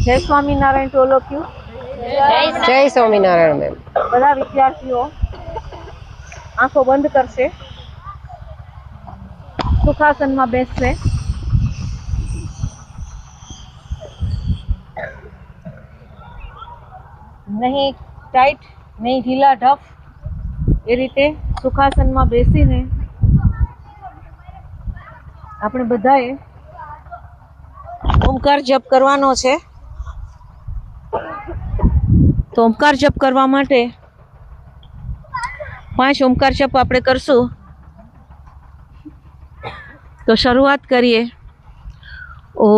જય Swaminarayan to all of you. જય Swaminarayan ma'am. બધા વિદ્યાર્થીઓ આંખો બંધ કરશે, સુખાસનમાં બેસશે. નહીં ટાઈટ, નહીં ઢીલા ઢફ, એ રીતે સુખાસનમાં બેસીને આપણે બધાએ ઓમકાર જપ કરવાનો છે. તો ઓમકાર જપ કરવા માટે 5 ઓમકાર જપ આપણે કરશું. તો શરૂઆત કરીએ. ઓ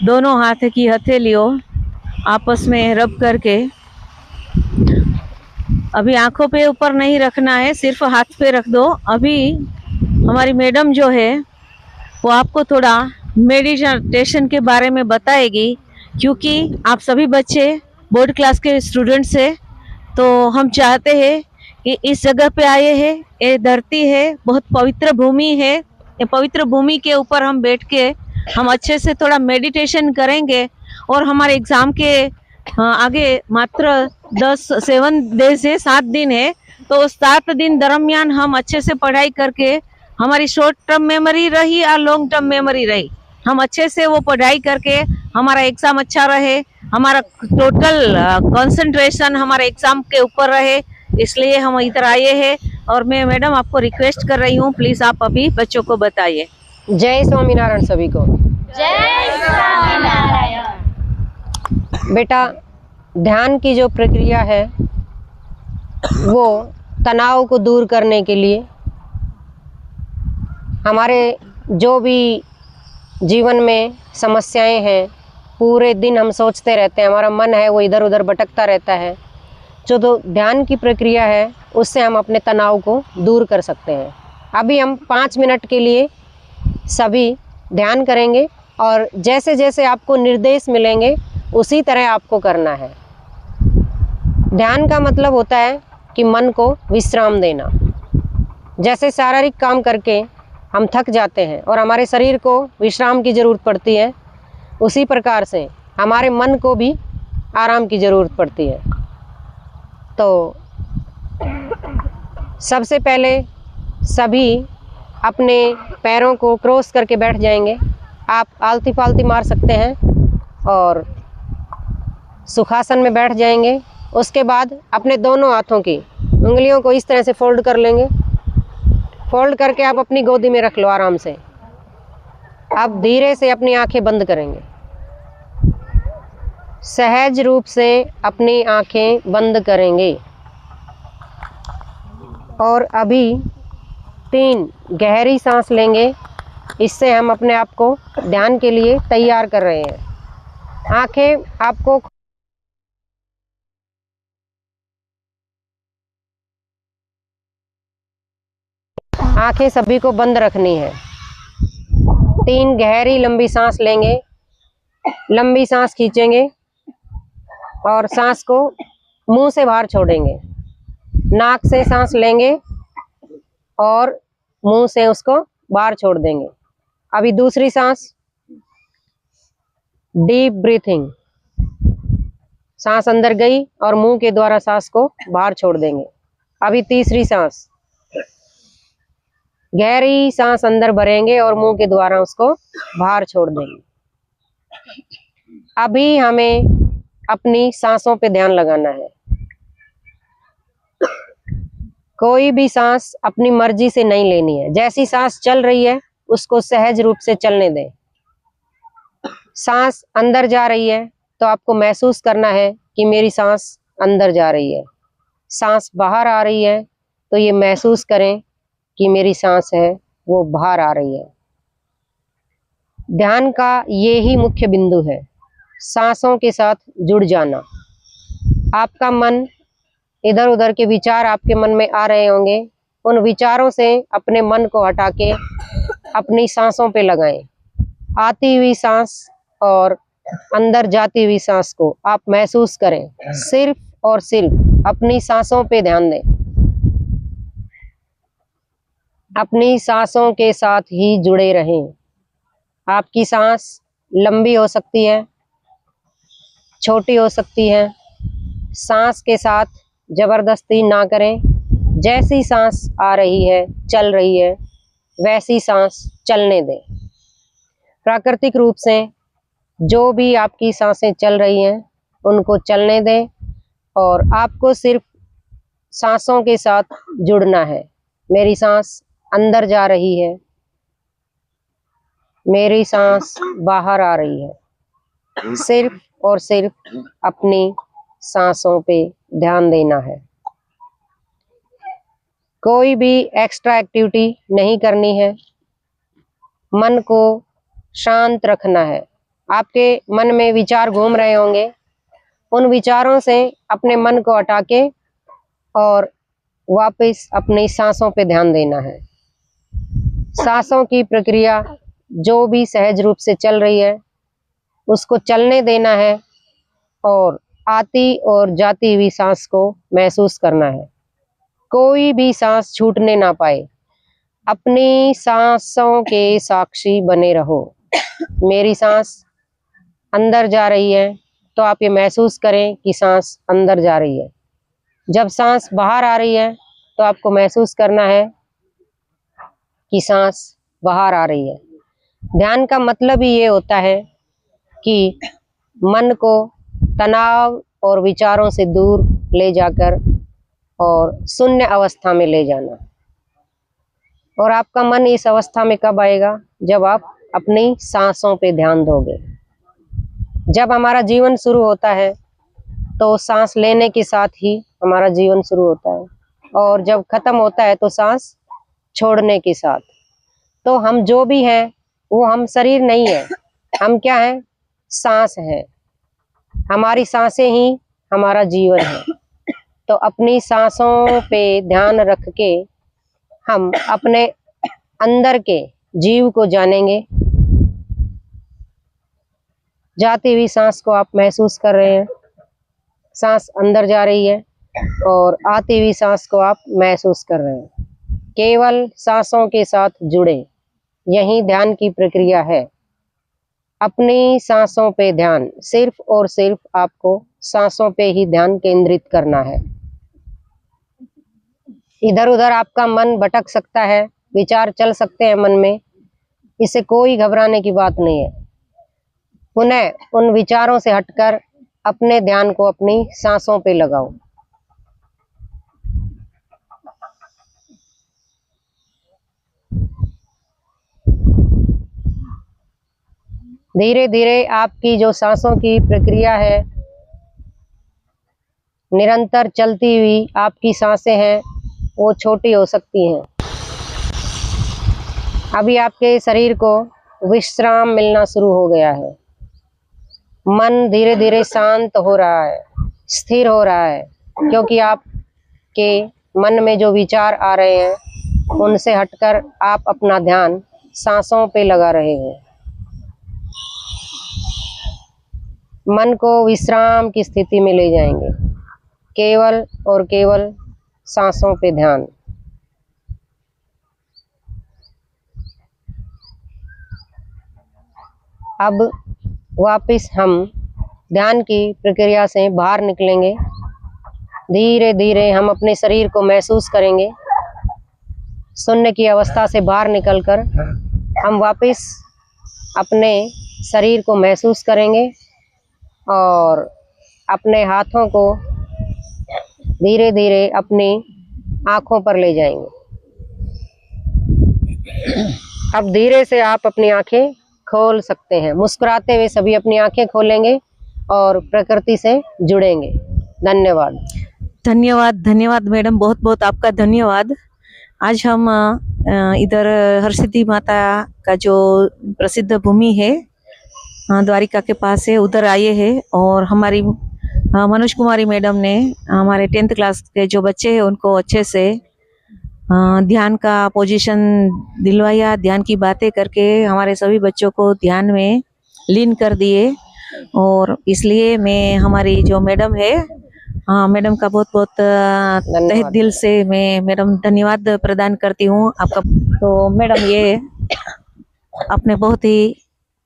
दोनों हाथ की हथेलियों आपस में रब करके, अभी आंखों पे ऊपर नहीं रखना है, सिर्फ हाथ पे रख दो. अभी हमारी मैडम जो है वो आपको थोड़ा मेडिटेशन के बारे में बताएगी, क्योंकि आप सभी बच्चे बोर्ड क्लास के स्टूडेंट्स हैं. तो हम चाहते हैं कि इस जगह पे आए हैं, ये धरती है, बहुत पवित्र भूमि है. ये पवित्र भूमि के ऊपर हम बैठ के हम अच्छे से थोड़ा मेडिटेशन करेंगे. और हमारे एग्जाम के आगे मात्र 7 डेज है, 7 दिन है. तो 7 दिन दरमियान हम अच्छे से पढ़ाई करके, हमारी शॉर्ट टर्म मेमोरी रही या लॉन्ग टर्म मेमोरी रही, हम अच्छे से वो पढ़ाई करके हमारा एग्जाम अच्छा रहे, हमारा टोटल कंसंट्रेशन हमारे एग्जाम के ऊपर रहे. इसलिए हम इधर आए हैं. और मैं मैडम आपको रिक्वेस्ट कर रही हूँ, प्लीज आप अभी बच्चों को बताइए. जय स्वामीनारायण सभी को. जय स्वामीनारायण. बेटा, ध्यान की जो प्रक्रिया है वो तनाव को दूर करने के लिए, हमारे जो भी जीवन में समस्याएं हैं, पूरे दिन हम सोचते रहते हैं, हमारा मन है वो इधर उधर भटकता रहता है. जो तो ध्यान की प्रक्रिया है उससे हम अपने तनाव को दूर कर सकते हैं. अभी हम 5 मिनट के लिए सभी ध्यान करेंगे और जैसे जैसे आपको निर्देश मिलेंगे उसी तरह आपको करना है. ध्यान का मतलब होता है कि मन को विश्राम देना. जैसे शारीरिक काम करके हम थक जाते हैं और हमारे शरीर को विश्राम की ज़रूरत पड़ती है, उसी प्रकार से हमारे मन को भी आराम की ज़रूरत पड़ती है. तो सबसे पहले सभी अपने पैरों को क्रॉस करके बैठ जाएंगे. आप आलती फालती मार सकते हैं और सुखासन में बैठ जाएंगे. उसके बाद अपने दोनों हाथों की उंगलियों को इस तरह से फोल्ड कर लेंगे. फोल्ड करके आप अपनी गोदी में रख लो आराम से. आप धीरे से अपनी आंखें बंद करेंगे. सहज रूप से अपनी आंखें बंद करेंगे. और अभी 3 गहरी सांस लेंगे. इससे हम अपने आप को ध्यान के लिए तैयार कर रहे हैं. आंखें आपको आंखें सभी को बंद रखनी है. 3 गहरी लंबी सांस लेंगे. लंबी सांस खींचेंगे और सांस को मुंह से बाहर छोड़ेंगे. नाक से सांस लेंगे और मुंह से उसको बाहर छोड़ देंगे. अभी दूसरी सांस, डीप ब्रीथिंग. सांस अंदर गई और मुंह के द्वारा सांस को बाहर छोड़ देंगे। अभी तीसरी सांस, गहरी सांस अंदर भरेंगे और मुंह के द्वारा उसको बाहर छोड़ देंगे। अभी हमें अपनी सांसों पे ध्यान लगाना है। कोई भी सांस अपनी मर्जी से नहीं लेनी है। जैसी सांस चल रही है उसको सहज रूप से चलने दें। सांस अंदर जा रही है तो आपको महसूस करना है कि मेरी सांस अंदर जा रही है। सांस बाहर आ रही है तो ये महसूस करें कि मेरी सांस है वो बाहर आ रही है। ध्यान का ये ही मुख्य बिंदु है, सांसों के साथ जुड़ जाना। आपका मन, इधर उधर के विचार आपके मन में आ रहे होंगे, उन विचारों से अपने मन को हटा के अपनी सांसों पे लगाएं। आती हुई सांस और अंदर जाती हुई सांस को आप महसूस करें। सिर्फ और सिर्फ अपनी सांसों पे ध्यान दें। अपनी सांसों के साथ ही जुड़े रहें। आपकी सांस लंबी हो सकती है, छोटी हो सकती है। सांस के साथ जबरदस्ती ना करें। जैसी सांस आ रही है, चल रही है, वैसी सांस चलने दें। प्राकृतिक रूप से जो भी आपकी सांसें चल रही हैं उनको चलने दें और आपको सिर्फ सांसों के साथ जुड़ना है। मेरी सांस अंदर जा रही है, मेरी सांस बाहर आ रही है। सिर्फ और सिर्फ अपनी सांसों पे ध्यान देना है। कोई भी एक्स्ट्रा एक्टिविटी नहीं करनी है। मन को शांत रखना है। आपके मन में विचार घूम रहे होंगे, उन विचारों से अपने मन को हटा के और वापस अपनी सांसों पे ध्यान देना है। सांसों की प्रक्रिया जो भी सहज रूप से चल रही है उसको चलने देना है और आती और जाती हुई सांस को महसूस करना है। कोई भी सांस छूटने ना पाए। अपनी सांसों के साक्षी बने रहो। मेरी सांस अंदर जा रही है तो आप ये महसूस करें कि सांस अंदर जा रही है। जब सांस बाहर आ रही है तो आपको महसूस करना है कि सांस बाहर आ रही है। ध्यान का मतलब ही ये होता है कि मन को तनाव और विचारों से दूर ले जाकर और शून्य अवस्था में ले जाना। और आपका मन इस अवस्था में कब आएगा? जब आप अपनी सांसों पे ध्यान दोगे। जब हमारा जीवन शुरू होता है तो सांस लेने के साथ ही हमारा जीवन शुरू होता है और जब खत्म होता है तो सांस छोड़ने के साथ। तो हम जो भी हैं वो हम शरीर नहीं है, हम क्या हैं? सांस है। हमारी सांसें ही हमारा जीवन है। तो अपनी सांसों पे ध्यान रख के हम अपने अंदर के जीव को जानेंगे। जाती हुई सांस को आप महसूस कर रहे हैं, सांस अंदर जा रही है और आती हुई सांस को आप महसूस कर रहे हैं। केवल सांसों के साथ जुड़े, यही ध्यान की प्रक्रिया है। अपनी सांसों पे ध्यान, सिर्फ और सिर्फ आपको सांसों पे ही ध्यान केंद्रित करना है। इधर उधर आपका मन भटक सकता है, विचार चल सकते हैं मन में, इससे कोई घबराने की बात नहीं है। पुनः उन विचारों से हटकर अपने ध्यान को अपनी सांसों पे लगाओ। धीरे धीरे आपकी जो सांसों की प्रक्रिया है, निरंतर चलती हुई आपकी सांसें हैं, वो छोटी हो सकती हैं। अभी आपके शरीर को विश्राम मिलना शुरू हो गया है। मन धीरे धीरे शांत हो रहा है, स्थिर हो रहा है, क्योंकि आपके मन में जो विचार आ रहे हैं उनसे हटकर आप अपना ध्यान सांसों पे लगा रहे हैं। मन को विश्राम की स्थिति में ले जाएंगे। केवल और केवल सांसों पे ध्यान। अब वापस हम ध्यान की प्रक्रिया से बाहर निकलेंगे, धीरे धीरे हम अपने शरीर को महसूस करेंगे। शून्य की अवस्था से बाहर निकलकर हम वापस अपने शरीर को महसूस करेंगे और अपने हाथों को धीरे धीरे अपनी आँखों पर ले जाएंगे। अब धीरे से आप अपनी आंखें खोल सकते हैं। मुस्कुराते हुए सभी अपनी आंखें खोलेंगे और प्रकृति से जुड़ेंगे। धन्यवाद। धन्यवाद धन्यवाद मैडम, बहुत बहुत आपका धन्यवाद। आज हम इधर हरसिद्धि माता का जो प्रसिद्ध भूमि है द्वारिका के पास है, उधर आए हैं और हमारी मनोज कुमारी मैडम ने हमारे 10th क्लास के जो बच्चे हैं उनको अच्छे से ध्यान का पोजीशन दिलवाया, ध्यान की बातें करके हमारे सभी बच्चों को ध्यान में लीन कर दिए। और इसलिए मैं हमारी जो मैडम है मैडम का बहुत बहुत तहे दिल से मैं मैडम धन्यवाद प्रदान करती हूँ आपका। तो मैडम ये आपने बहुत ही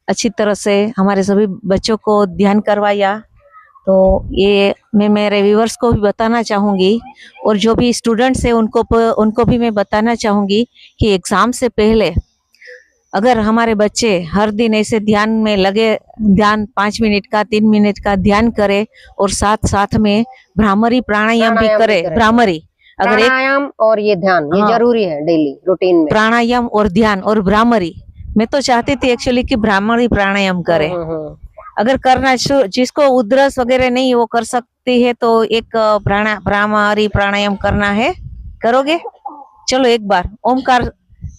अच्छी तरह से हमारे सभी बच्चों को ध्यान करवाया। तो ये मैं मेरे व्यूअर्स को भी बताना चाहूँगी और जो भी स्टूडेंट्स हैं उनको भी मैं बताना चाहूँगी कि एग्ज़ाम से पहले अगर हमारे बच्चे हर दिन ऐसे ध्यान में लगे, ध्यान 5 मिनट का 3 मिनट का ध्यान करे और साथ साथ में भ्रामरी प्राणायाम भी करे। भ्रामरी अगर प्राणायाम और ये ध्यान ये जरूरी है डेली रूटीन में। प्राणायाम और ध्यान और भ्रामरी, मैं तो चाहती थी एक्चुअली कि भ्रामरी प्राणायाम करे। अगर करना जिसको उधरस वगैरह नहीं वो कर सकती है तो एक भ्रामरी प्राणायाम करना है, करोगे? चलो एक बार ओमकार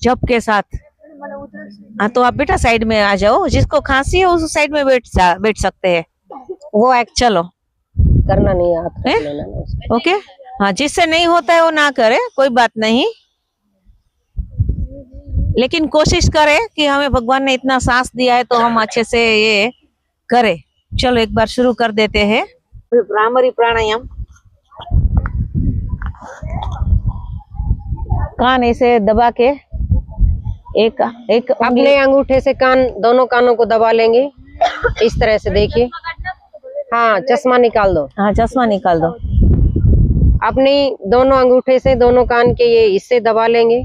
जप के साथ। हाँ तो आप बेटा साइड में आ जाओ, जिसको खांसी है उस साइड में बैठ सकते हैं। वो चलो करना नहीं आता। ओके हाँ, जिससे नहीं होता है वो ना करे, कोई बात नहीं, लेकिन कोशिश करें कि हमें भगवान ने इतना सांस दिया है तो हम अच्छे से ये करें। चलो एक बार शुरू कर देते हैं भ्रामरी प्राणायाम। कान ऐसे दबा के एक अपने अंगूठे से कान, दोनों कानों को दबा लेंगे इस तरह से। देखिए हाँ, चश्मा निकाल दो। हाँ चश्मा निकाल दो। अपनी दोनों अंगूठे से दोनों कान के ये हिस्से दबा लेंगे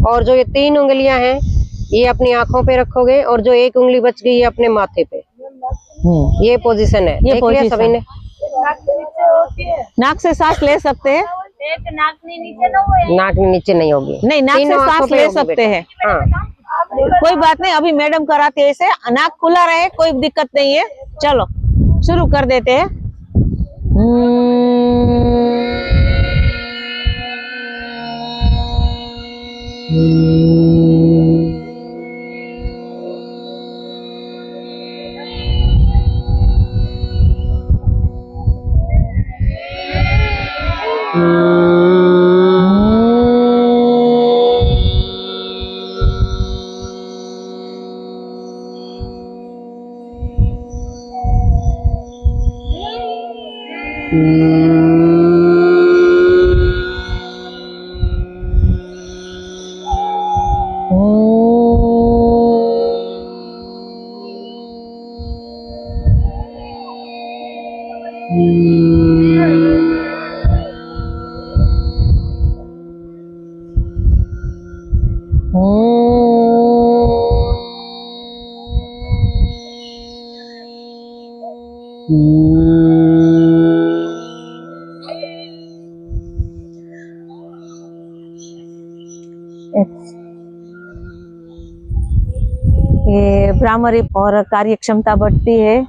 और जो ये 3 उंगलियां हैं ये अपनी आंखों पे रखोगे और जो 1 उंगली बच गई ये अपने माथे पे। ये पोजीशन है। ये पोजीशन सभी ने नाक से सांस ले सकते हैं। नाक नीचे नहीं होगी। नहीं, नाक से सांस ले सकते हैं। हाँ कोई बात नहीं, अभी मैडम कराते हैं ऐसे, नाक खुला रहे, कोई दिक्कत नहीं है। चलो शुरू कर देते हैं। ये भ्रामरी और कार्य क्षमता बढ़ती है।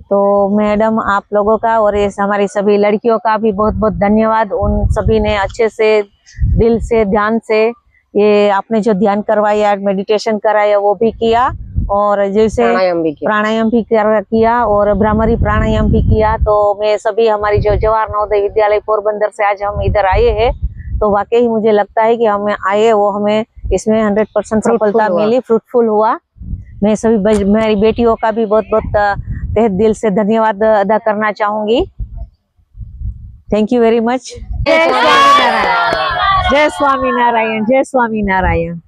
तो मैडम आप लोगों का और ये हमारी सभी लड़कियों का भी बहुत बहुत धन्यवाद। उन सभी ने अच्छे से दिल से ध्यान से ये आपने जो ध्यान करवाया, मेडिटेशन कराया वो भी किया और जैसे प्राणायाम भी किया और भ्रामरी प्राणायाम भी किया। तो मैं सभी हमारी जो जवाहर नवोदय विद्यालय पोरबंदर से आज हम इधर आए हैं तो वाकई मुझे लगता है कि हमें आए वो हमें इसमें 100% सफलता मिली, फ्रूटफुल हुआ। मैं सभी मेरी बेटियों का भी बहुत बहुत तहे दिल से धन्यवाद अदा करना चाहूंगी। Thank you very much. जय स्वामी नारायण, जय स्वामी नारायण, जय स्वामी नारायण।